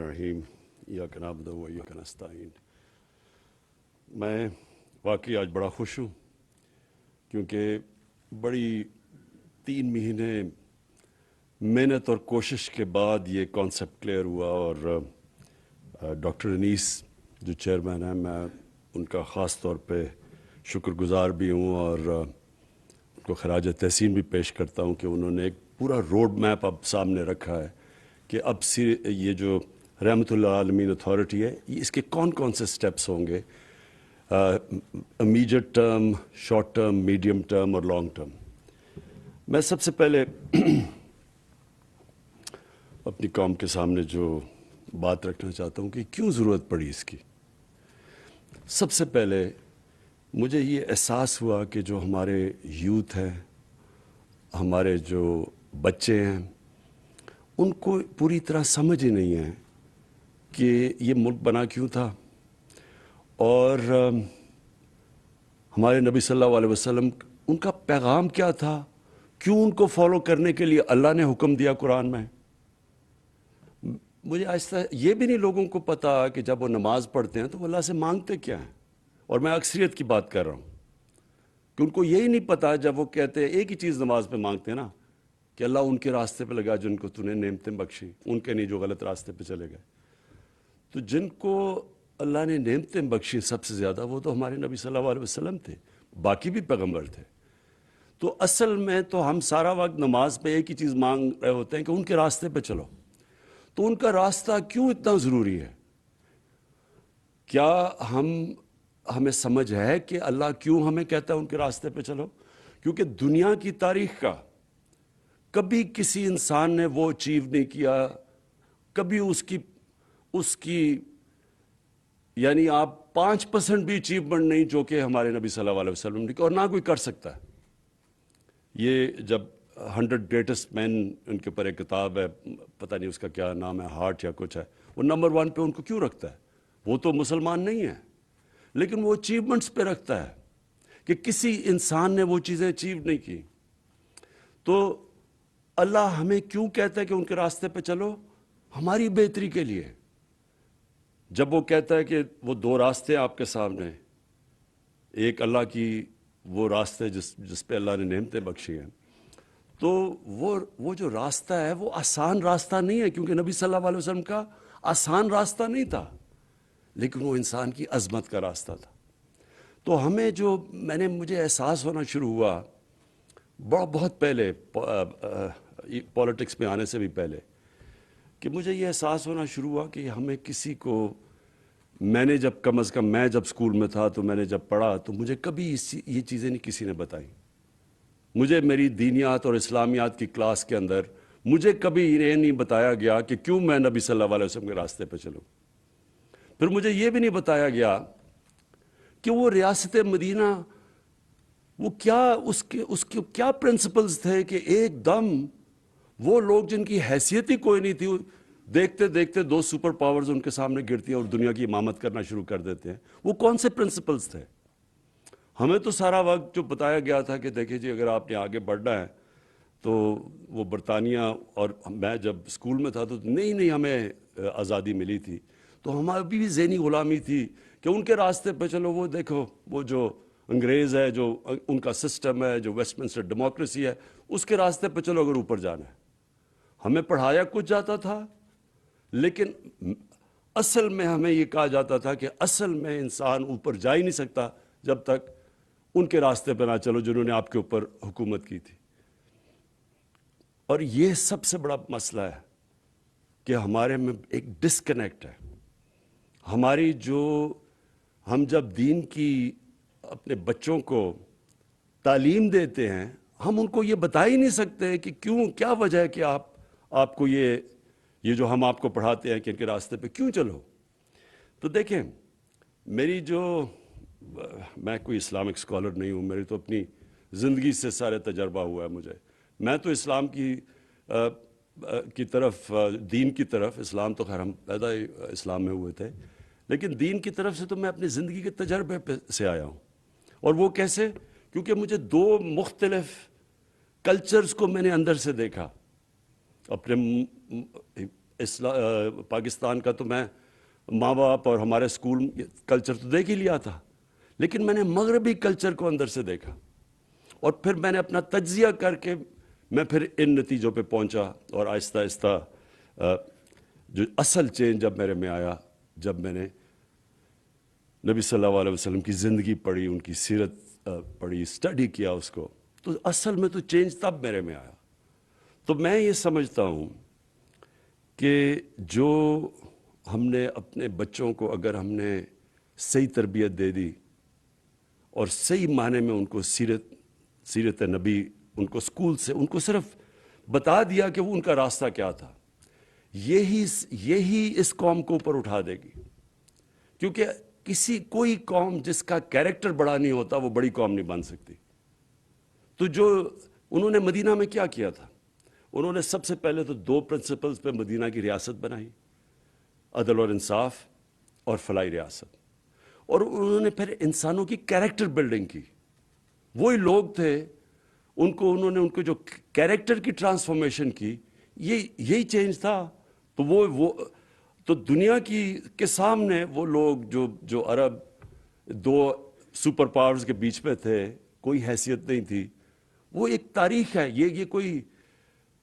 الرحیم ایاک نعبد و ایاک نستعین۔ میں واقعی آج بڑا خوش ہوں کیونکہ بڑی 3 مہینے محنت اور کوشش کے بعد یہ کانسیپٹ کلیئر ہوا، اور ڈاکٹر انیس جو چیئرمین ہیں، میں ان کا خاص طور پہ شکر گزار بھی ہوں، اور ان کو خراج تحسین بھی پیش کرتا ہوں کہ انہوں نے ایک پورا روڈ میپ اب سامنے رکھا ہے کہ اب یہ جو رحمت اللہ عالمین اتھارٹی ہے، اس کے کون کون سے سٹیپس ہوں گے، immediate term, short term, medium term اور لانگ ٹرم۔ میں سب سے پہلے اپنی قوم کے سامنے جو بات رکھنا چاہتا ہوں کہ کیوں ضرورت پڑی اس کی۔ سب سے پہلے مجھے یہ احساس ہوا کہ جو ہمارے یوتھ ہیں، ہمارے جو بچے ہیں، ان کو پوری طرح سمجھ ہی نہیں ہے کہ یہ ملک بنا کیوں تھا، اور ہمارے نبی صلی اللہ علیہ وسلم ان کا پیغام کیا تھا، کیوں ان کو فالو کرنے کے لیے اللہ نے حکم دیا قرآن میں۔ مجھے آہستہ یہ بھی نہیں لوگوں کو پتا کہ جب وہ نماز پڑھتے ہیں تو وہ اللہ سے مانگتے کیا ہیں، اور میں اکثریت کی بات کر رہا ہوں کہ ان کو یہی نہیں پتا جب وہ کہتے ہیں ایک ہی چیز نماز پہ مانگتے ہیں نا کہ اللہ ان کے راستے پہ لگا جن کو تو نے نعمتیں بخشی، ان کے نہیں جو غلط راستے پہ چلے گئے۔ تو جن کو اللہ نے نعمتیں بخشی سب سے زیادہ وہ تو ہمارے نبی صلی اللہ علیہ وسلم تھے، باقی بھی پیغمبر تھے۔ تو اصل میں تو ہم سارا وقت نماز پہ ایک ہی چیز مانگ رہے ہوتے ہیں کہ ان کے راستے پہ چلو۔ تو ان کا راستہ کیوں اتنا ضروری ہے؟ کیا ہمیں سمجھ ہے کہ اللہ کیوں ہمیں کہتا ہے ان کے راستے پہ چلو؟ کیونکہ دنیا کی تاریخ کا کبھی کسی انسان نے وہ اچیو نہیں کیا، کبھی اس کی یعنی آپ 5% بھی اچیومنٹ نہیں جو کہ ہمارے نبی صلی اللہ علیہ وسلم نے کی، اور نہ کوئی کر سکتا ہے۔ یہ جب 100 گریٹسٹ مین ان کے اوپر ایک کتاب ہے، پتہ نہیں اس کا کیا نام ہے، ہارٹ یا کچھ ہے، وہ نمبر 1 پہ ان کو کیوں رکھتا ہے؟ وہ تو مسلمان نہیں ہے، لیکن وہ اچیومنٹس پہ رکھتا ہے کہ کسی انسان نے وہ چیزیں اچیو نہیں کی۔ تو اللہ ہمیں کیوں کہتا ہے کہ ان کے راستے پہ چلو؟ ہماری بہتری کے لیے۔ جب وہ کہتا ہے کہ وہ 2 راستے آپ کے سامنے، ایک اللہ کی وہ راستے جس پہ اللہ نے نعمتیں بخشی ہیں، تو وہ جو راستہ ہے وہ آسان راستہ نہیں ہے، کیونکہ نبی صلی اللہ علیہ وسلم کا آسان راستہ نہیں تھا، لیکن وہ انسان کی عظمت کا راستہ تھا۔ تو ہمیں مجھے احساس ہونا شروع ہوا بہت پہلے، پولیٹکس میں آنے سے بھی پہلے، کہ مجھے یہ احساس ہونا شروع ہوا کہ ہمیں کسی کو، میں نے جب کم از کم میں جب اسکول میں تھا تو میں نے جب پڑھا تو مجھے کبھی یہ چیزیں نہیں کسی نے بتائیں۔ مجھے میری دینیات اور اسلامیات کی کلاس کے اندر مجھے کبھی یہ نہیں بتایا گیا کہ کیوں میں نبی صلی اللہ علیہ وسلم کے راستے پہ چلوں۔ پھر مجھے یہ بھی نہیں بتایا گیا کہ وہ ریاست مدینہ، وہ اس کے کیا پرنسپلز تھے کہ ایک دم وہ لوگ جن کی حیثیت ہی کوئی نہیں تھی، دیکھتے دیکھتے 2 سپر پاورز ان کے سامنے گرتی ہیں اور دنیا کی امامت کرنا شروع کر دیتے ہیں۔ وہ کون سے پرنسپلز تھے؟ ہمیں تو سارا وقت جو بتایا گیا تھا کہ دیکھیں جی اگر آپ نے آگے بڑھنا ہے تو وہ برطانیہ، اور میں جب اسکول میں تھا تو نہیں ہمیں آزادی ملی تھی، تو ہماری بھی ذہنی غلامی تھی کہ ان کے راستے پہ چلو۔ وہ دیکھو وہ جو انگریز ہے، جو ان کا سسٹم ہے، جو ویسٹ منسٹر ڈیموکریسی ہے، اس کے راستے پہ چلو اگر اوپر جانا ہے۔ ہمیں پڑھایا کچھ جاتا تھا، لیکن اصل میں ہمیں یہ کہا جاتا تھا کہ اصل میں انسان اوپر جا ہی نہیں سکتا جب تک ان کے راستے پہ نہ چلو جنہوں نے آپ کے اوپر حکومت کی تھی۔ اور یہ سب سے بڑا مسئلہ ہے کہ ہمارے میں ایک ڈسکنیکٹ ہے۔ ہم جب دین کی اپنے بچوں کو تعلیم دیتے ہیں، ہم ان کو یہ بتا ہی نہیں سکتے کہ کیا وجہ ہے کہ آپ کو یہ جو ہم آپ کو پڑھاتے ہیں کہ ان کے راستے پہ کیوں چلو۔ تو دیکھیں، میں کوئی اسلامک اسکالر نہیں ہوں، میری تو اپنی زندگی سے سارے تجربہ ہوا ہے مجھے۔ میں تو اسلام کی طرف، دین کی طرف، اسلام تو خیر ہم پیدا ہی اسلام میں ہوئے تھے، لیکن دین کی طرف سے تو میں اپنی زندگی کے تجربے سے آیا ہوں۔ اور وہ کیسے؟ کیونکہ مجھے 2 مختلف کلچرز کو میں نے اندر سے دیکھا، اپنے پاکستان کا تو میں ماں باپ اور ہمارے اسکول کلچر تو دیکھ ہی لیا تھا، لیکن میں نے مغربی کلچر کو اندر سے دیکھا، اور پھر میں نے اپنا تجزیہ کر کے میں پھر ان نتیجوں پہ پہنچا، اور آہستہ آہستہ جو اصل چینج جب میرے میں آیا، جب میں نے نبی صلی اللہ علیہ وسلم کی زندگی پڑھی، ان کی سیرت پڑھی، اسٹڈی کیا اس کو، تو اصل میں تو چینج تب میرے میں آیا۔ تو میں یہ سمجھتا ہوں کہ جو ہم نے اپنے بچوں کو، اگر ہم نے صحیح تربیت دے دی اور صحیح معنی میں ان کو سیرت نبی، ان کو اسکول سے ان کو صرف بتا دیا کہ وہ ان کا راستہ کیا تھا، یہی اس قوم کو اوپر اٹھا دے گی۔ کیونکہ کوئی قوم جس کا کیریکٹر بڑا نہیں ہوتا وہ بڑی قوم نہیں بن سکتی۔ تو جو انہوں نے مدینہ میں کیا کیا تھا، انہوں نے سب سے پہلے تو 2 پرنسپلز پہ مدینہ کی ریاست بنائی، عدل اور انصاف اور فلاحی ریاست، اور انہوں نے پھر انسانوں کی کیریکٹر بلڈنگ کی۔ وہی لوگ تھے، انہوں نے ان کو جو کیریکٹر کی ٹرانسفارمیشن کی، یہی چینج تھا۔ تو وہ تو دنیا کے سامنے وہ لوگ جو عرب 2 سپر پاورز کے بیچ میں تھے، کوئی حیثیت نہیں تھی، وہ ایک تاریخ ہے۔ یہ کوئی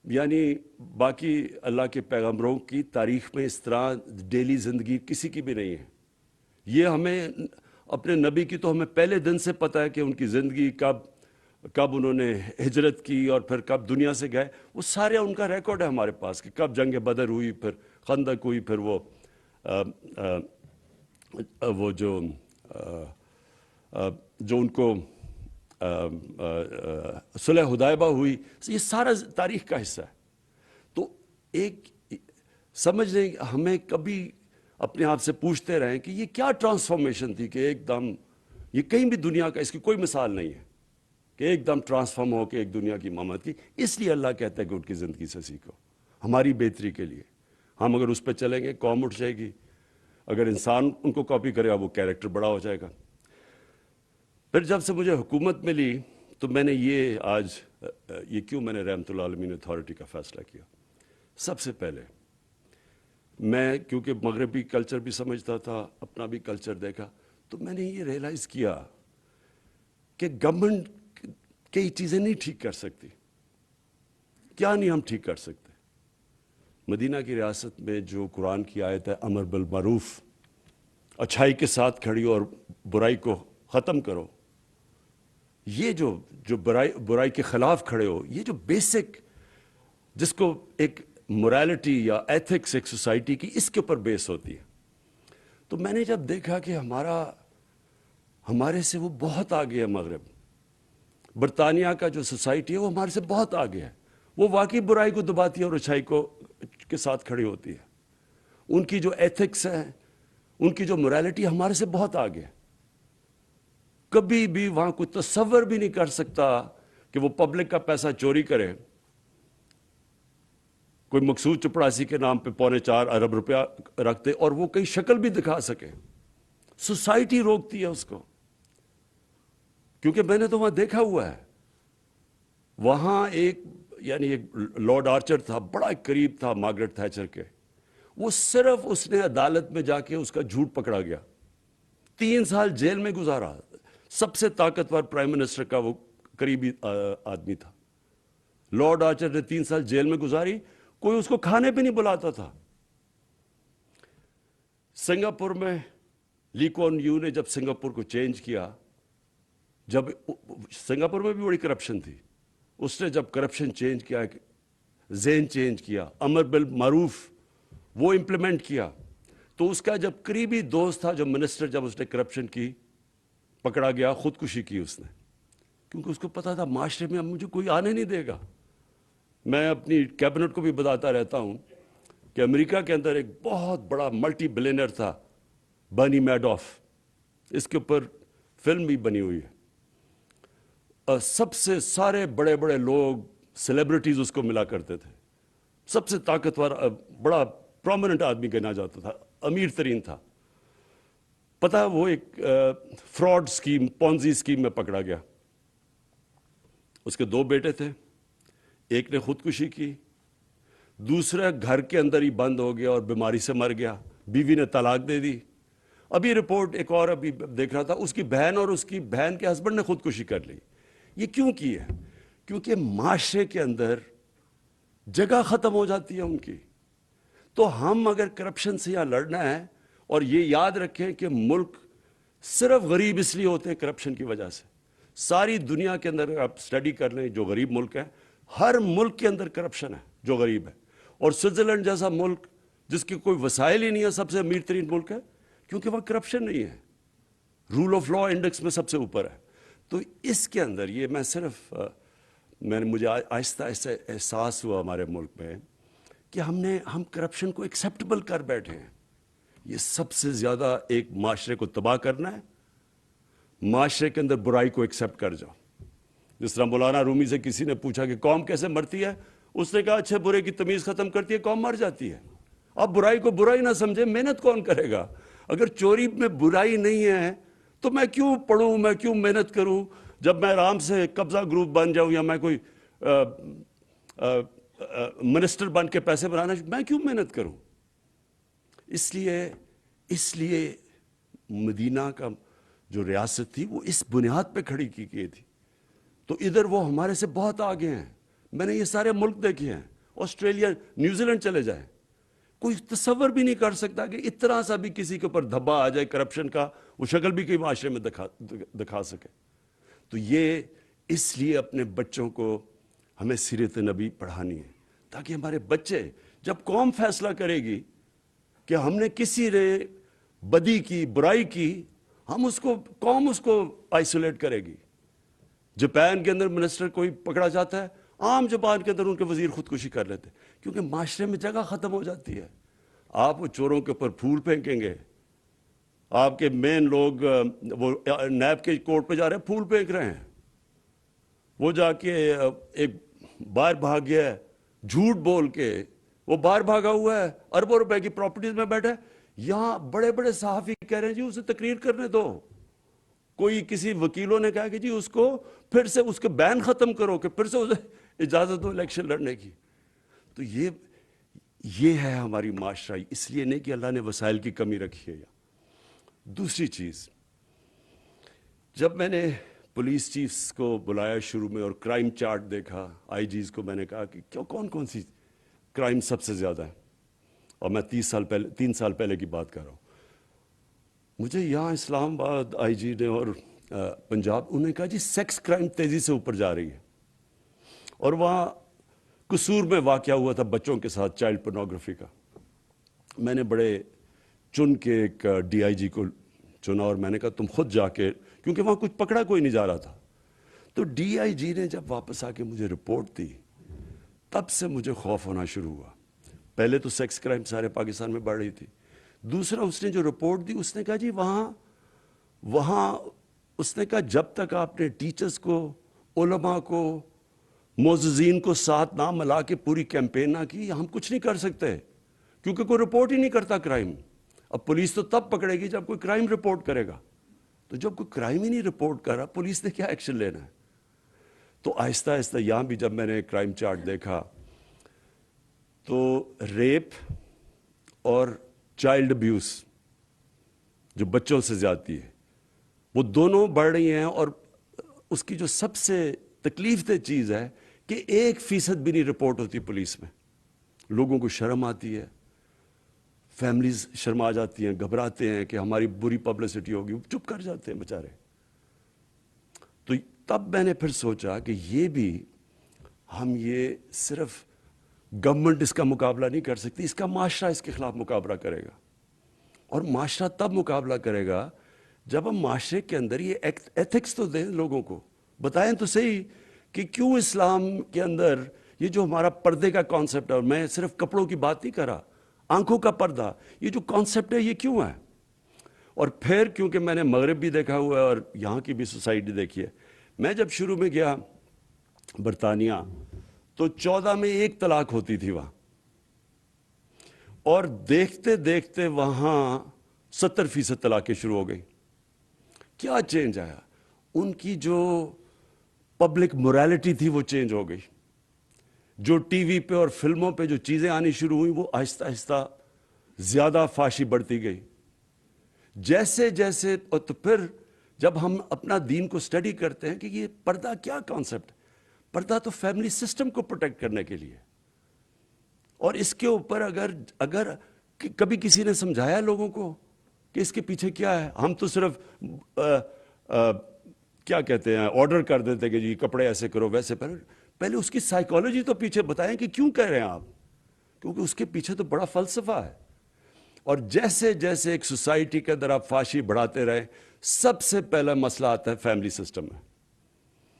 یعنی باقی اللہ کے پیغمبروں کی تاریخ میں اس طرح ڈیلی زندگی کسی کی بھی نہیں ہے۔ یہ ہمیں اپنے نبی کی تو ہمیں پہلے دن سے پتہ ہے کہ ان کی زندگی کب انہوں نے ہجرت کی اور پھر کب دنیا سے گئے، وہ سارے ان کا ریکارڈ ہے ہمارے پاس، کہ کب جنگ بدر ہوئی، پھر خندق ہوئی، پھر وہ جو ان کو صلح حدیبیہ ہوئی، یہ سارا تاریخ کا حصہ ہے۔ تو ایک سمجھ لیں، ہمیں کبھی اپنے آپ سے پوچھتے رہیں کہ یہ کیا ٹرانسفارمیشن تھی کہ ایک دم، یہ کہیں بھی دنیا کا اس کی کوئی مثال نہیں ہے کہ ایک دم ٹرانسفارم ہو کے ایک دنیا کی امامت کی۔ اس لیے اللہ کہتا ہے کہ ان کی زندگی سے سیکھو، ہماری بہتری کے لیے۔ ہم اگر اس پہ چلیں گے قوم اٹھ جائے گی، اگر انسان ان کو کاپی کرے گا وہ کیریکٹر بڑا ہو جائے گا۔ پھر جب سے مجھے حکومت ملی تو میں نے یہ کیوں میں نے رحمت اللہ عالمین اتھارٹی کا فیصلہ کیا؟ سب سے پہلے میں کیونکہ مغربی کلچر بھی سمجھتا تھا، اپنا بھی کلچر دیکھا، تو میں نے یہ ریئلائز کیا کہ گورنمنٹ کئی چیزیں نہیں ٹھیک کر سکتی۔ کیا نہیں ہم ٹھیک کر سکتے؟ مدینہ کی ریاست میں جو قرآن کی آیت ہے، امر بالمعروف، اچھائی کے ساتھ کھڑی اور برائی کو ختم کرو، یہ جو برائی کے خلاف کھڑے ہو، یہ جو بیسک جس کو ایک مورالٹی یا ایتھکس ایک سوسائٹی کی، اس کے اوپر بیس ہوتی ہے۔ تو میں نے جب دیکھا کہ ہمارے سے وہ بہت آگے ہے، مغرب برطانیہ کا جو سوسائٹی ہے وہ ہمارے سے بہت آگے ہے، وہ واقعی برائی کو دباتی ہے اور اچھائی کے ساتھ کھڑی ہوتی ہے۔ ان کی جو ایتھکس ہے، ان کی جو مورالٹی ہمارے سے بہت آگے ہے۔ کبھی بھی وہاں کوئی تصور بھی نہیں کر سکتا کہ وہ پبلک کا پیسہ چوری کرے، کوئی مقصود چپڑاسی کے نام پہ 4.25 ارب روپیہ رکھتے اور وہ کئی شکل بھی دکھا سکے۔ سوسائٹی روکتی ہے اس کو، کیونکہ میں نے تو وہاں دیکھا ہوا ہے۔ وہاں ایک لارڈ آرچر تھا، بڑا قریب تھا مارگریٹ تھیچر کے، وہ صرف اس نے عدالت میں جا کے اس کا جھوٹ پکڑا گیا، 3 سال جیل میں گزارا۔ سب سے طاقتور پرائم منسٹر کا وہ قریبی آدمی تھا، لارڈ آرچر نے 3 سال جیل میں گزاری، کوئی اس کو کھانے پہ نہیں بلاتا تھا۔ سنگاپور میں لی کوان یو نے جب سنگاپور کو چینج کیا، جب سنگاپور میں بھی بڑی کرپشن تھی، اس نے جب کرپشن چینج کیا، ذہن چینج کیا، امر بالمعروف وہ امپلیمنٹ کیا، تو اس کا جب قریبی دوست تھا جو منسٹر، جب اس نے کرپشن کی پکڑا گیا، خودکشی کی اس نے، کیونکہ اس کو پتا تھا معاشرے میں اب مجھے کوئی آنے نہیں دے گا۔ میں اپنی کیبنٹ کو بھی بتاتا رہتا ہوں کہ امریکہ کے اندر ایک بہت بڑا ملٹی بلینئر تھا، برنی میڈوف، اس کے اوپر فلم بھی بنی ہوئی ہے۔ سب سے سارے بڑے بڑے لوگ، سیلیبریٹیز اس کو ملا کرتے تھے، سب سے طاقتور، بڑا پرومیننٹ آدمی کہنا جاتا تھا، امیر ترین تھا۔ پتہ وہ ایک فراڈ سکیم، پونزی سکیم میں پکڑا گیا۔ اس کے 2 بیٹے تھے، ایک نے خودکشی کی، دوسرا گھر کے اندر ہی بند ہو گیا اور بیماری سے مر گیا, بیوی نے طلاق دے دی. ابھی رپورٹ ایک اور ابھی دیکھ رہا تھا, اس کی بہن اور اس کی بہن کے ہسبینڈ نے خودکشی کر لی. یہ کیوں کی ہے؟ کیونکہ معاشرے کے اندر جگہ ختم ہو جاتی ہے ان کی. تو ہم اگر کرپشن سے یہاں لڑنا ہے, اور یہ یاد رکھیں کہ ملک صرف غریب اس لیے ہوتے ہیں کرپشن کی وجہ سے. ساری دنیا کے اندر آپ سٹڈی کر لیں جو غریب ملک ہے, ہر ملک کے اندر کرپشن ہے جو غریب ہے. اور سوئٹزرلینڈ جیسا ملک جس کے کوئی وسائل ہی نہیں ہے, سب سے امیر ترین ملک ہے, کیونکہ وہاں کرپشن نہیں ہے, رول آف لا انڈیکس میں سب سے اوپر ہے. تو اس کے اندر یہ میں صرف مجھے آہستہ آہستہ احساس ہوا ہمارے ملک میں کہ ہم کرپشن کو ایکسیپٹیبل کر بیٹھے ہیں. یہ سب سے زیادہ ایک معاشرے کو تباہ کرنا ہے. معاشرے کے اندر برائی کو ایکسیپٹ کر جاؤ. جس طرح مولانا رومی سے کسی نے پوچھا کہ قوم کیسے مرتی ہے, اس نے کہا اچھے برے کی تمیز ختم کرتی ہے, قوم مر جاتی ہے. اب برائی کو برائی نہ سمجھے, محنت کون کرے گا؟ اگر چوری میں برائی نہیں ہے تو میں کیوں پڑھوں, میں کیوں محنت کروں؟ جب میں آرام سے قبضہ گروپ بن جاؤں یا میں کوئی منسٹر بن کے پیسے بنانا, میں کیوں محنت کروں؟ اس لیے مدینہ کا جو ریاست تھی وہ اس بنیاد پہ کھڑی کی گئی تھی. تو ادھر وہ ہمارے سے بہت آگے ہیں. میں نے یہ سارے ملک دیکھے ہیں, آسٹریلیا, نیوزی لینڈ چلے جائیں, کوئی تصور بھی نہیں کر سکتا کہ اتنا سا بھی کسی کے اوپر دھبا آ جائے کرپشن کا, وہ شکل بھی کوئی معاشرے میں دکھا سکے. تو یہ اس لیے اپنے بچوں کو ہمیں سیرت نبی پڑھانی ہے, تاکہ ہمارے بچے جب قوم فیصلہ کرے گی کہ ہم نے کسی نے بدی کی, برائی کی, قوم اس کو آئسولیٹ کرے گی. جاپان کے اندر منسٹر کوئی پکڑا جاتا ہے, عام زبان کے اندر ان کے وزیر خودکشی کر لیتے, کیونکہ معاشرے میں جگہ ختم ہو جاتی ہے. آپ وہ چوروں کے اوپر پھول پھینکیں گے, آپ کے مین لوگ وہ نیب کے کورٹ پہ جا رہے ہیں, پھول پھینک رہے ہیں, وہ جا کے ایک باہر بھاگ گیا ہے جھوٹ بول کے, وہ باہر بھاگا ہوا ہے, اربوں روپے کی پراپرٹیز میں بیٹھا ہے. یہاں بڑے بڑے صحافی کہہ رہے ہیں جی اسے تقریر کرنے دو. کوئی کسی وکیلوں نے کہا کہ جی اس کو پھر سے اس کے بین ختم کرو, کہ پھر سے اسے اجازت دو الیکشن لڑنے کی. تو یہ ہے ہماری معاشرہ, اس لیے نہیں کہ اللہ نے وسائل کی کمی رکھی ہے. دوسری چیز, جب میں نے پولیس چیفز کو بلایا شروع میں اور کرائم چارٹ دیکھا, آئی جیز کو میں نے کہا کہ کون سی کرائم سب سے زیادہ ہے, اور میں 3 سال پہلے کی بات کر رہا ہوں. مجھے یہاں اسلام آباد آئی جی نے اور پنجاب, انہوں نے کہا جی سیکس کرائم تیزی سے اوپر جا رہی ہے. اور وہاں قصور میں واقعہ ہوا تھا بچوں کے ساتھ چائلڈ پورنوگرافی کا. میں نے بڑے چن کے ایک ڈی آئی جی کو چنا, اور میں نے کہا تم خود جا کے, کیونکہ وہاں کچھ پکڑا کوئی نہیں جا رہا تھا. تو ڈی آئی جی نے جب واپس آ کے مجھے رپورٹ دی, تب سے مجھے خوف ہونا شروع ہوا. پہلے تو سیکس کرائم سارے پاکستان میں بڑھ رہی تھی. دوسرا, اس نے جو رپورٹ دی اس نے کہا جی وہاں اس نے کہا جب تک آپ نے ٹیچرز کو, علماء کو, معززین کو ساتھ نہ ملا کے پوری کیمپین نہ کی, ہم کچھ نہیں کر سکتے, کیونکہ کوئی رپورٹ ہی نہیں کرتا کرائم. اب پولیس تو تب پکڑے گی جب کوئی کرائم رپورٹ کرے گا. تو جب کوئی کرائم ہی نہیں رپورٹ کر رہا, پولیس نے کیا ایکشن لینا ہے؟ تو آہستہ آہستہ یہاں بھی جب میں نے کرائم چارٹ دیکھا تو ریپ اور چائلڈ ابیوز, جو بچوں سے زیادتی ہے, وہ دونوں بڑھ رہی ہیں. اور اس کی جو سب سے تکلیف دہ چیز ہے کہ 1% بھی نہیں رپورٹ ہوتی پولیس میں. لوگوں کو شرم آتی ہے, فیملیز شرما جاتی ہیں, گھبراتے ہیں کہ ہماری بری پبلسٹی ہوگی, چپ کر جاتے ہیں بیچارے. تو تب میں نے پھر سوچا کہ ہم یہ صرف گورنمنٹ اس کا مقابلہ نہیں کر سکتی, اس کا معاشرہ اس کے خلاف مقابلہ کرے گا. اور معاشرہ تب مقابلہ کرے گا جب ہم معاشرے کے اندر یہ ایتھکس تو دیں, لوگوں کو بتائیں تو صحیح کہ کیوں اسلام کے اندر یہ جو ہمارا پردے کا کانسیپٹ ہے, اور میں صرف کپڑوں کی بات نہیں کر رہا, آنکھوں کا پردہ, یہ جو کانسیپٹ ہے یہ کیوں ہے. اور پھر کیونکہ میں نے مغرب بھی دیکھا ہوا ہے اور یہاں کی بھی سوسائٹی دیکھی ہے. میں جب شروع میں گیا برطانیہ تو 14 میں 1 طلاق ہوتی تھی وہاں, اور دیکھتے دیکھتے وہاں 70% طلاقیں شروع ہو گئی. کیا چینج آیا؟ ان کی جو پبلک موریلٹی تھی وہ چینج ہو گئی. جو ٹی وی پہ اور فلموں پہ جو چیزیں آنی شروع ہوئیں وہ آہستہ آہستہ زیادہ فحاشی بڑھتی گئی. جیسے جیسے اور تو پھر جب ہم اپنا دین کو سٹڈی کرتے ہیں کہ یہ پردہ کیا کانسیپٹ ہے. پردہ تو فیملی سسٹم کو پروٹیکٹ کرنے کے لیے. اور اس کے اوپر اگر کبھی کسی نے سمجھایا لوگوں کو کہ اس کے پیچھے کیا ہے. ہم تو صرف کیا کہتے ہیں آرڈر کر دیتے کہ جی کپڑے ایسے کرو ویسے. پہلے اس کی سائیکالوجی تو پیچھے بتائیں کہ کیوں کہہ رہے ہیں آپ, کیونکہ اس کے پیچھے تو بڑا فلسفہ ہے. اور جیسے جیسے ایک سوسائٹی کے اندر آپ فحاشی بڑھاتے رہے, سب سے پہلا مسئلہ آتا ہے فیملی سسٹم میں.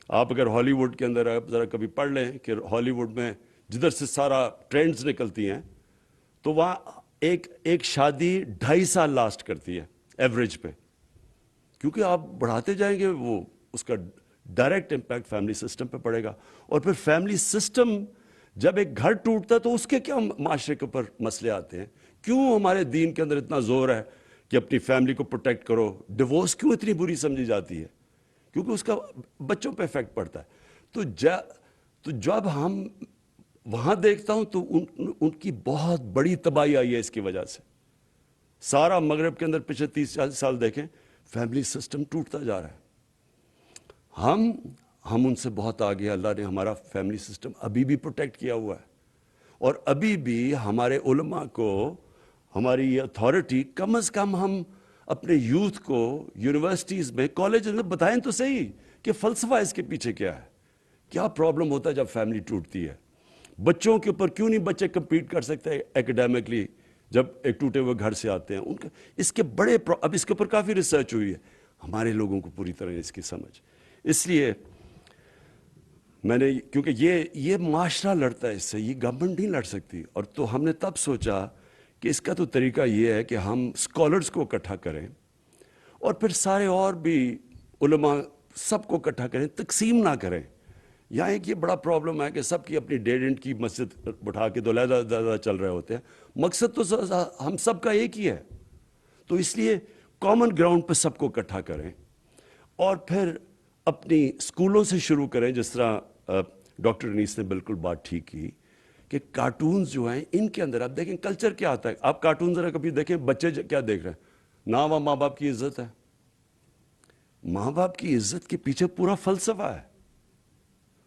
آپ اگر ہالی ووڈ کے اندر ذرا کبھی پڑھ لیں کہ ہالی ووڈ میں جدھر سے سارا ٹرینڈز نکلتی ہیں تو وہاں ایک شادی 2.5 سال لاسٹ کرتی ہے ایوریج پہ, کیونکہ آپ بڑھاتے جائیں گے وہ اس کا ڈائریکٹ امپیکٹ فیملی سسٹم پہ پڑے گا. اور پھر فیملی سسٹم جب ایک گھر ٹوٹتا ہے تو اس کے کیا معاشرے کے اوپر مسئلے آتے ہیں. کیوں ہمارے دین کے اندر اتنا زور ہے کہ اپنی فیملی کو پروٹیکٹ کرو. ڈیورس کیوں اتنی بری سمجھی جاتی ہے؟ کیونکہ اس کا بچوں پہ افیکٹ پڑتا ہے. تو جب ہم وہاں دیکھتا ہوں تو ان کی بہت بڑی تباہی آئی ہے اس کی وجہ سے. سارا مغرب کے اندر پچھلے 30-40 سال دیکھیں فیملی سسٹم ٹوٹتا جا رہا ہے. ہم ان سے بہت آگے. اللہ نے ہمارا فیملی سسٹم ابھی بھی پروٹیکٹ کیا ہوا ہے. اور ابھی بھی ہمارے علماء کو, ہماری یہ اتھارٹی, کم از کم ہم اپنے یوتھ کو یونیورسٹیز میں کالجز میں بتائیں تو صحیح کہ فلسفہ اس کے پیچھے کیا ہے, کیا پرابلم ہوتا ہے جب فیملی ٹوٹتی ہے. بچوں کے اوپر کیوں نہیں بچے کمپیٹ کر سکتے ایکڈیمکلی جب ایک ٹوٹے ہوئے گھر سے آتے ہیں. ان کا اس کے بڑے اب اس کے اوپر کافی ریسرچ ہوئی ہے, ہمارے لوگوں کو پوری طرح اس کی سمجھ. اس لیے میں نے, کیونکہ یہ معاشرہ لڑتا ہے اس سے, یہ گورنمنٹ نہیں لڑ سکتی. اور تو ہم نے تب سوچا کہ اس کا تو طریقہ یہ ہے کہ ہم اسکالرس کو اکٹھا کریں اور پھر سارے اور بھی علماء سب کو اکٹھا کریں, تقسیم نہ کریں. یہاں ایک یہ بڑا پرابلم ہے کہ سب کی اپنی ڈیڈ اینڈ کی مسجد بٹھا کے دو چل رہے ہوتے ہیں. مقصد تو ہم سب کا ایک ہی ہے. تو اس لیے کامن گراؤنڈ پہ سب کو اکٹھا کریں اور پھر اپنی اسکولوں سے شروع کریں. جس طرح ڈاکٹر انیس نے بالکل بات ٹھیک کی کہ کارٹونز جو ہیں ان کے اندر آپ دیکھیں کلچر کیا آتا ہے. آپ کارٹون ذرا کبھی دیکھیں بچے کیا دیکھ رہے ہیں. نہ وہاں ماں باپ کی عزت ہے. ماں باپ کی عزت کے پیچھے پورا فلسفہ ہے.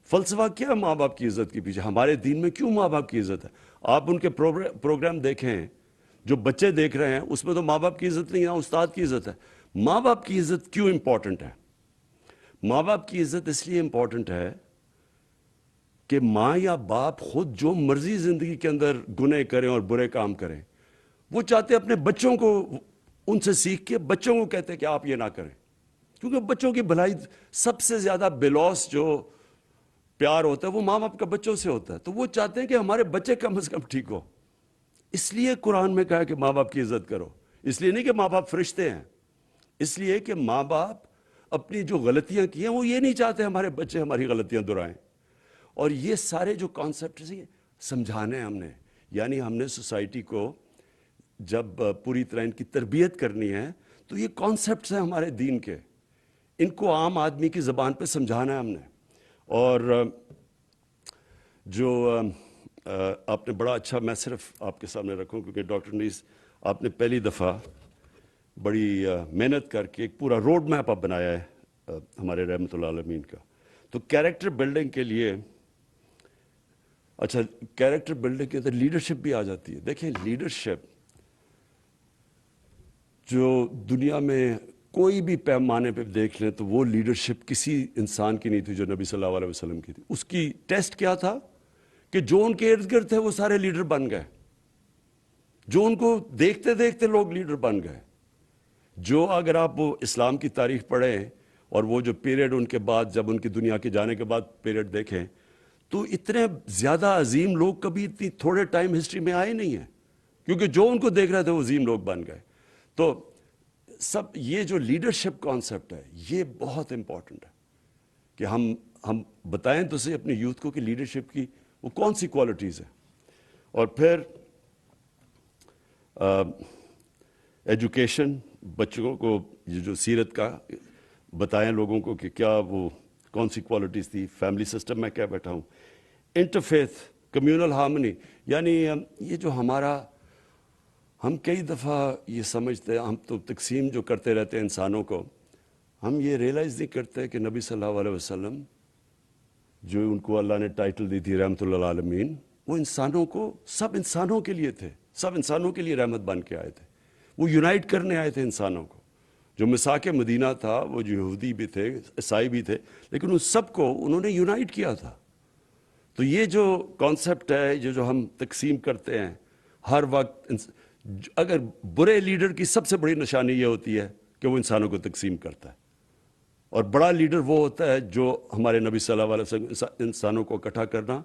فلسفہ کیا ہے ماں باپ کی عزت کے پیچھے؟ ہمارے دین میں کیوں ماں باپ کی عزت ہے؟ آپ ان کے پروگرام دیکھیں جو بچے دیکھ رہے ہیں, اس میں تو ماں باپ کی عزت نہیں ہے, استاد کی عزت ہے. ماں باپ کی عزت کیوں امپورٹنٹ ہے؟ ماں باپ کی عزت اس لیے امپورٹنٹ ہے کہ ماں یا باپ خود جو مرضی زندگی کے اندر گناہ کریں اور برے کام کریں, وہ چاہتے اپنے بچوں کو ان سے سیکھ کے بچوں کو کہتے کہ آپ یہ نہ کریں. کیونکہ بچوں کی بھلائی سب سے زیادہ بلوس جو پیار ہوتا ہے وہ ماں باپ کا بچوں سے ہوتا ہے. تو وہ چاہتے ہیں کہ ہمارے بچے کم از کم ٹھیک ہو. اس لیے قرآن میں کہا کہ ماں باپ کی عزت کرو. اس لیے نہیں کہ ماں باپ فرشتے ہیں, اس لیے کہ ماں باپ اپنی جو غلطیاں کی ہیں وہ یہ نہیں چاہتے ہمارے بچے ہماری غلطیاں دہرائیں. اور یہ سارے جو کانسیپٹس ہیں سمجھانے ہم نے, یعنی ہم نے سوسائٹی کو جب پوری طرح ان کی تربیت کرنی ہے تو یہ کانسیپٹس ہیں ہمارے دین کے, ان کو عام آدمی کی زبان پہ سمجھانا ہے ہم نے. اور جو آپ نے بڑا اچھا, میں صرف آپ کے سامنے رکھوں کیونکہ ڈاکٹر نیس آپ نے پہلی دفعہ بڑی محنت کر کے ایک پورا روڈ میپ آپ بنایا ہے ہمارے رحمۃ اللہ عالمین کا. تو کیریکٹر بلڈنگ کے لیے, اچھا کیریکٹر بلڈنگ کے اندر لیڈرشپ بھی آ جاتی ہے. دیکھیں لیڈرشپ جو دنیا میں کوئی بھی پیمانے پہ دیکھ لیں تو وہ لیڈرشپ کسی انسان کی نہیں تھی جو نبی صلی اللہ علیہ وسلم کی تھی. اس کی ٹیسٹ کیا تھا کہ جو ان کے ارد گرد تھے وہ سارے لیڈر بن گئے, جو ان کو دیکھتے دیکھتے لوگ لیڈر بن گئے. جو اگر آپ وہ اسلام کی تاریخ پڑھیں اور وہ جو پیریڈ ان کے بعد جب ان کی دنیا کے جانے کے بعد پیریڈ دیکھیں تو اتنے زیادہ عظیم لوگ کبھی اتنی تھوڑے ٹائم ہسٹری میں آئے نہیں ہیں, کیونکہ جو ان کو دیکھ رہے تھے وہ عظیم لوگ بن گئے. تو سب یہ جو لیڈرشپ کانسیپٹ ہے یہ بہت امپورٹنٹ ہے کہ ہم بتائیں تو صحیح اپنے یوتھ کو کہ لیڈرشپ کی وہ کون سی کوالٹیز ہیں. اور پھر ایجوکیشن, بچوں کو یہ جو سیرت کا بتائیں لوگوں کو کہ کیا وہ کون سی کوالٹیز تھی. فیملی سسٹم میں کیا بیٹھا ہوں. Interfaith communal harmony. یعنی یہ جو ہم کئی دفعہ یہ سمجھتے ہیں، ہم تو تقسیم جو کرتے رہتے ہیں انسانوں کو، ہم یہ ریئلائز نہیں کرتے کہ نبی صلی اللہ علیہ وسلم جو ان کو اللہ نے ٹائٹل دی تھی رحمت للعالمین، وہ انسانوں کو، سب انسانوں کے لیے تھے، سب انسانوں کے لیے رحمت بن کے آئے تھے. وہ یونائٹ کرنے آئے تھے انسانوں کو. جو مساک مدینہ تھا، وہ جو یہودی بھی تھے، عیسائی بھی تھے، لیکن ان سب کو انہوں نے یونائٹ کیا تھا. تو یہ جو کانسیپٹ ہے، جو ہم تقسیم کرتے ہیں ہر وقت، اگر برے لیڈر کی سب سے بڑی نشانی یہ ہوتی ہے کہ وہ انسانوں کو تقسیم کرتا ہے، اور بڑا لیڈر وہ ہوتا ہے جو ہمارے نبی صلی اللہ علیہ وسلم انسانوں کو اکٹھا کرنا.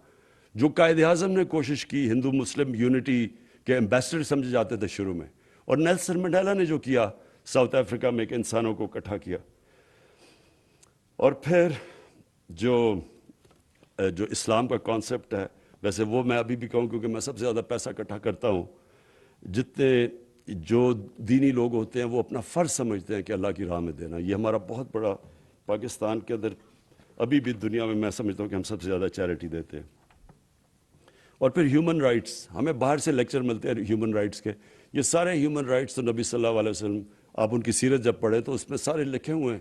جو قائد اعظم نے کوشش کی، ہندو مسلم یونٹی کے ایمبیسڈر سمجھے جاتے تھے شروع میں، اور نیلسن منڈیلا نے جو کیا ساؤتھ افریقہ میں کہ انسانوں کو اکٹھا کیا. اور پھر جو اسلام کا کانسیپٹ ہے، ویسے وہ میں ابھی بھی کہوں کیونکہ میں سب سے زیادہ پیسہ اکٹھا کرتا ہوں، جتنے جو دینی لوگ ہوتے ہیں وہ اپنا فرض سمجھتے ہیں کہ اللہ کی راہ میں دینا. یہ ہمارا بہت بڑا، پاکستان کے اندر ابھی بھی دنیا میں میں سمجھتا ہوں کہ ہم سب سے زیادہ چیریٹی دیتے ہیں. اور پھر ہیومن رائٹس، ہمیں باہر سے لیکچر ملتے ہیں ہیومن رائٹس کے. یہ سارے ہیومن رائٹس تو نبی صلی اللہ علیہ وسلم، آپ ان کی سیرت جب پڑھیں تو اس میں سارے لکھے ہوئے ہیں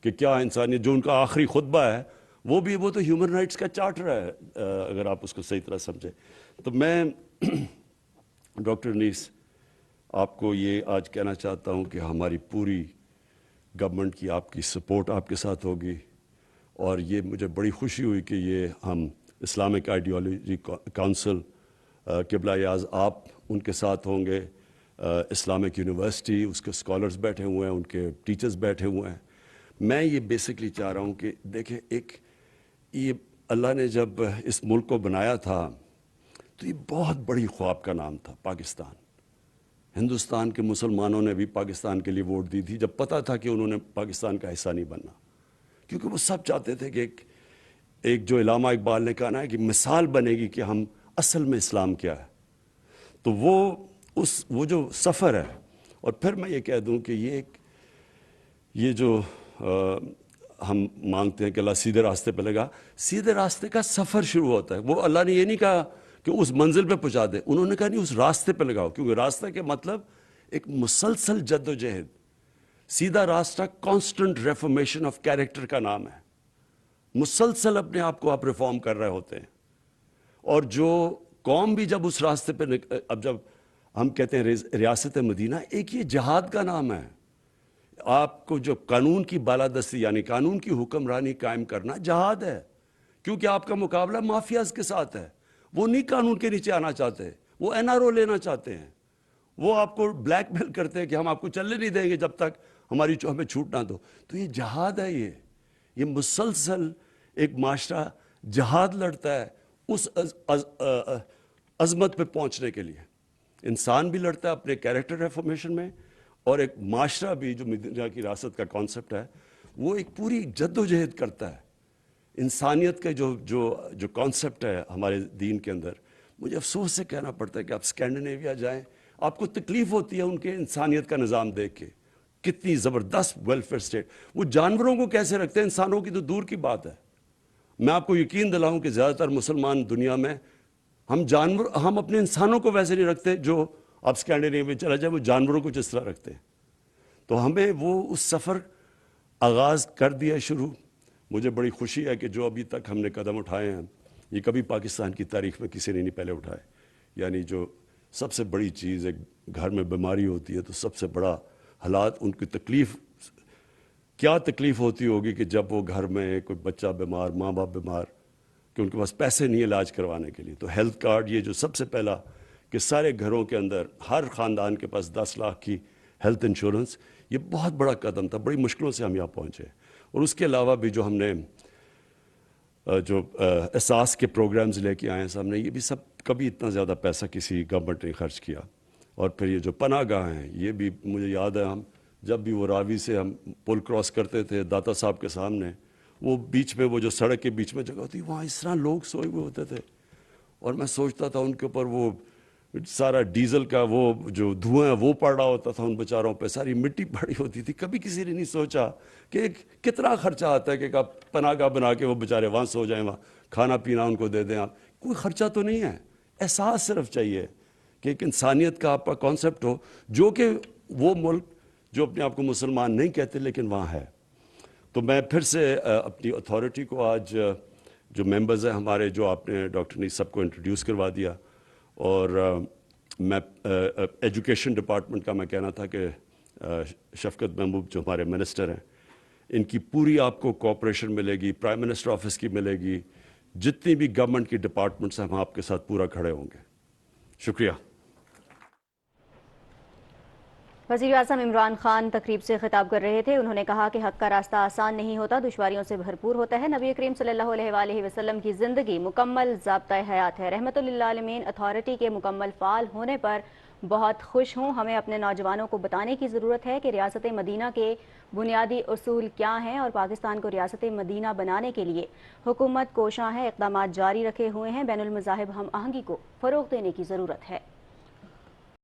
کہ کیا انسانیت. جو ان کا آخری خطبہ ہے وہ تو ہیومن رائٹس کا چارٹر ہے، اگر آپ اس کو صحیح طرح سمجھیں. تو میں ڈاکٹر انیس آپ کو یہ آج کہنا چاہتا ہوں کہ ہماری پوری گورنمنٹ کی آپ کی سپورٹ آپ کے ساتھ ہوگی، اور یہ مجھے بڑی خوشی ہوئی کہ یہ ہم اسلامک آئیڈیالوجی کونسل قبلہ اعظ آپ ان کے ساتھ ہوں گے، اسلامک یونیورسٹی اس کے اسکالرز بیٹھے ہوئے ہیں، ان کے ٹیچرز بیٹھے ہوئے ہیں. میں یہ بیسکلی چاہ رہا ہوں کہ دیکھیں، یہ اللہ نے جب اس ملک کو بنایا تھا تو یہ بہت بڑی خواب کا نام تھا پاکستان. ہندوستان کے مسلمانوں نے بھی پاکستان کے لیے ووٹ دی تھی جب پتہ تھا کہ انہوں نے پاکستان کا حصہ نہیں بننا، کیونکہ وہ سب چاہتے تھے کہ ایک جو علامہ اقبال نے کہا نا کہ مثال بنے گی کہ ہم اصل میں اسلام کیا ہے. تو وہ جو سفر ہے. اور پھر میں یہ کہہ دوں کہ یہ جو ہم مانگتے ہیں کہ اللہ سیدھے راستے پہ لگا، سیدھے راستے کا سفر شروع ہوتا ہے. وہ اللہ نے یہ نہیں کہا کہ اس منزل پہ پہنچا دے، انہوں نے کہا نہیں، اس راستے پہ لگاؤ، کیونکہ راستہ کے مطلب ایک مسلسل جد و جہد. سیدھا راستہ کانسٹنٹ ریفارمیشن آف کیریکٹر کا نام ہے. مسلسل اپنے آپ کو آپ ریفارم کر رہے ہوتے ہیں. اور جو قوم بھی جب اس راستے پہ اب جب ہم کہتے ہیں ریاست مدینہ، ایک یہ جہاد کا نام ہے. آپ کو جو قانون کی بالادستی یعنی قانون کی حکمرانی قائم کرنا جہاد ہے، کیونکہ آپ کا مقابلہ مافیاز کے ساتھ ہے. وہ نہیں قانون کے نیچے آنا چاہتے، وہ NRO لینا چاہتے ہیں. وہ آپ کو بلیک میل کرتے ہیں کہ ہم آپ کو چلنے نہیں دیں گے جب تک ہمیں چھوٹ نہ دو. تو یہ جہاد ہے. یہ مسلسل ایک معاشرہ جہاد لڑتا ہے اس عظمت پہ پہنچنے کے لیے. انسان بھی لڑتا ہے اپنے کیریکٹر ریفارمیشن میں، اور ایک معاشرہ بھی جو مدینہ کی ریاست کا کانسیپٹ ہے وہ ایک پوری جد و جہد کرتا ہے. انسانیت کا جو کانسیپٹ ہے ہمارے دین کے اندر، مجھے افسوس سے کہنا پڑتا ہے کہ آپ اسکینڈینیویا جائیں، آپ کو تکلیف ہوتی ہے ان کے انسانیت کا نظام دیکھ کے. کتنی زبردست ویلفیئر اسٹیٹ. وہ جانوروں کو کیسے رکھتے ہیں، انسانوں کی تو دور کی بات ہے. میں آپ کو یقین دلاؤں کہ زیادہ تر مسلمان دنیا میں ہم اپنے انسانوں کو ویسے نہیں رکھتے جو آپ اسکینڈینیویا میں چلا جائے وہ جانوروں کو جس طرح رکھتے ہیں. تو ہمیں وہ اس سفر آغاز کر دیا شروع. مجھے بڑی خوشی ہے کہ جو ابھی تک ہم نے قدم اٹھائے ہیں یہ کبھی پاکستان کی تاریخ میں کسی نے نہیں پہلے اٹھائے. یعنی جو سب سے بڑی چیز ایک گھر میں بیماری ہوتی ہے تو سب سے بڑا حالات، ان کی تکلیف کیا تکلیف ہوتی ہوگی کہ جب وہ گھر میں کوئی بچہ بیمار، ماں باپ بیمار، کہ ان کے پاس پیسے نہیں علاج کروانے کے لیے. تو ہیلتھ کارڈ یہ جو سب سے پہلا کہ سارے گھروں کے اندر ہر خاندان کے پاس 10 لاکھ کی ہیلتھ انشورنس، یہ بہت بڑا قدم تھا. بڑی مشکلوں سے ہم یہاں پہنچے. اور اس کے علاوہ بھی جو ہم نے جو احساس کے پروگرامز لے کے آئے ہیں سامنے، یہ بھی سب کبھی اتنا زیادہ پیسہ کسی گورنمنٹ نے خرچ کیا. اور پھر یہ جو پناہ گاہ ہیں، یہ بھی مجھے یاد ہے ہم جب بھی وہ راوی سے ہم پل کراس کرتے تھے داتا صاحب کے سامنے، وہ بیچ میں وہ جو سڑک کے بیچ میں جگہ ہوتی وہاں اس طرح لوگ سوئے ہوئے ہوتے تھے. اور میں سوچتا تھا ان کے اوپر وہ سارا ڈیزل کا وہ جو دھواں ہے وہ پڑ رہا ہوتا تھا، ان بیچاروں پہ ساری مٹی پڑی ہوتی تھی. کبھی کسی نے نہیں سوچا کہ کتنا خرچہ آتا ہے کہ آپ پناہ گاہ بنا کے وہ بیچارے وہاں سو جائیں، وہاں کھانا پینا ان کو دے دیں. آپ کوئی خرچہ تو نہیں ہے، احساس صرف چاہیے کہ ایک انسانیت کا آپ کا کانسیپٹ ہو، جو کہ وہ ملک جو اپنے آپ کو مسلمان نہیں کہتے لیکن وہاں ہے۔ تو میں پھر سے اپنی اتھارٹی کو آج جو ممبرز ہیں ہمارے، جو آپ نے ڈاکٹر نیز سب کو انٹروڈیوس کروا دیا، اور میں ایجوکیشن ڈپارٹمنٹ کا میں کہنا تھا کہ شفقت محبوب جو ہمارے منسٹر ہیں، ان کی پوری آپ کو کوآپریشن ملے گی، پرائم منسٹر آفس کی ملے گی، جتنی بھی گورنمنٹ کی ڈپارٹمنٹس ہیں ہم آپ کے ساتھ پورا کھڑے ہوں گے۔ شکریہ۔ وزیر اعظم عمران خان تقریب سے خطاب کر رہے تھے۔ انہوں نے کہا کہ حق کا راستہ آسان نہیں ہوتا، دشواریوں سے بھرپور ہوتا ہے۔ نبی کریم صلی اللہ علیہ وآلہ وسلم کی زندگی مکمل ضابطۂ حیات ہے۔ رحمت للعالمین اتھارٹی کے مکمل فعال ہونے پر بہت خوش ہوں۔ ہمیں اپنے نوجوانوں کو بتانے کی ضرورت ہے کہ ریاست مدینہ کے بنیادی اصول کیا ہیں، اور پاکستان کو ریاست مدینہ بنانے کے لیے حکومت کوشاں ہے، اقدامات جاری رکھے ہوئے ہیں۔ بین المذاہب ہم آہنگی کو فروغ دینے کی ضرورت ہے۔